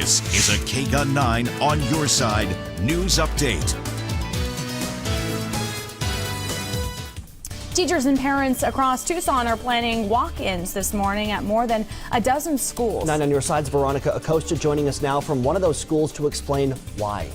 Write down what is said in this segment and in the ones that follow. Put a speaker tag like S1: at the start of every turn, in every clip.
S1: This is a KGUN9 On Your Side news update.
S2: Teachers and parents across Tucson are planning walk-ins this morning at more than a dozen schools.
S3: 9 On Your Side's Veronica Acosta joining us now from one of those schools to explain why.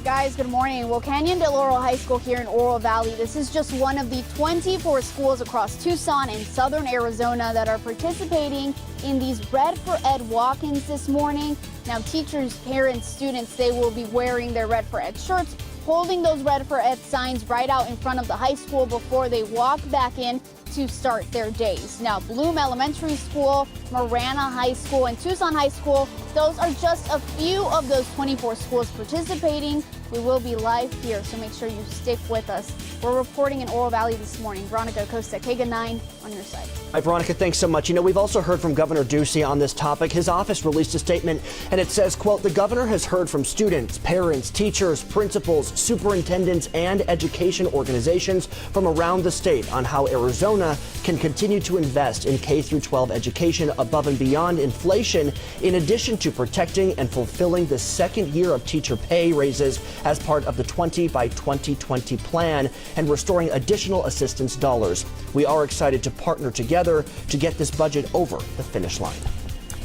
S4: Guys, good morning. Well, Canyon de Laurel High School here in Oro Valley, this is just one of the 24 schools across Tucson and southern Arizona that are participating in these Red for Ed walk-ins this morning. Now, teachers, parents, students, they will be wearing their Red for Ed shirts, holding those Red for Ed signs right out in front of the high school before they walk back in to start their days. Now, Bloom Elementary School, Marana High School, and Tucson High School, those are just a few of those 24 schools participating. We will be live here, so make sure you stick with us. We're reporting in Oro Valley this morning. Veronica Acosta, KGUN9 On Your Side.
S3: Hi, Veronica, thanks so much. You know, we've also heard from Governor Ducey on this topic. His office released a statement, and it says, quote, the governor has heard from students, parents, teachers, principals, superintendents, and education organizations from around the state on how Arizona can continue to invest in K-12 education above and beyond inflation, in addition to protecting and fulfilling the second year of teacher pay raises as part of the 20 by 2020 plan and restoring additional assistance dollars. We are excited to partner together to get this budget over the finish line.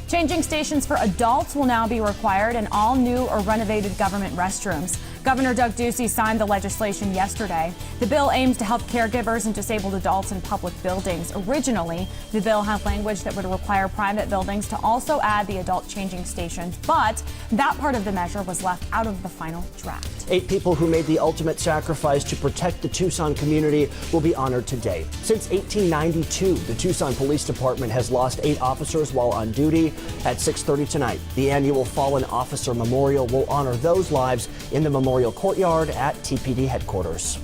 S2: Changing stations for adults will now be required in all new or renovated government restrooms. Governor Doug Ducey signed the legislation yesterday. The bill aims to help caregivers and disabled adults in public buildings. Originally, the bill had language that would require private buildings to also add the adult changing stations, but that part of the measure was left out of the final draft.
S3: 8 people who made the ultimate sacrifice to protect the Tucson community will be honored today. Since 1892, the Tucson Police Department has lost 8 officers while on duty. At 6:30 tonight, the annual Fallen Officer Memorial will honor those lives in the Memorial Courtyard at TPD headquarters.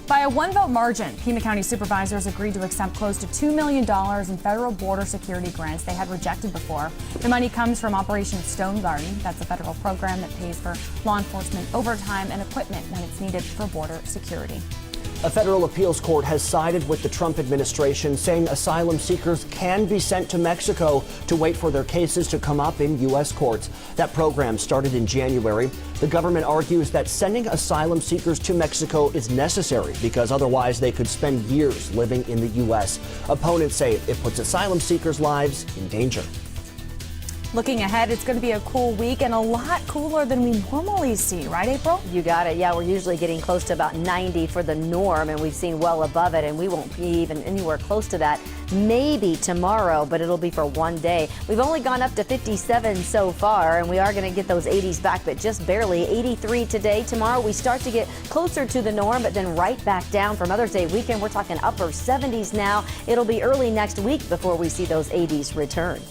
S2: By a 1-vote margin, Pima County supervisors agreed to accept close to $2 million in federal border security grants they had rejected before. The money comes from Operation Stone Garden. That's a federal program that pays for law enforcement overtime and equipment when it's needed for border security.
S3: A federal appeals court has sided with the Trump administration, saying asylum seekers can be sent to Mexico to wait for their cases to come up in U.S. courts. That program started in January. The government argues that sending asylum seekers to Mexico is necessary because otherwise they could spend years living in the U.S. Opponents say it puts asylum seekers' lives in danger.
S2: Looking ahead, it's going to be a cool week and a lot cooler than we normally see, right, April?
S5: You got it. Yeah, we're usually getting close to about 90 for the norm, and we've seen well above it, and we won't be even anywhere close to that. Maybe tomorrow, but it'll be for one day. We've only gone up to 57 so far, and we are going to get those 80s back, but just barely. 83 today. Tomorrow we start to get closer to the norm, but then right back down for Mother's Day weekend. We're talking upper 70s now. It'll be early next week before we see those 80s return.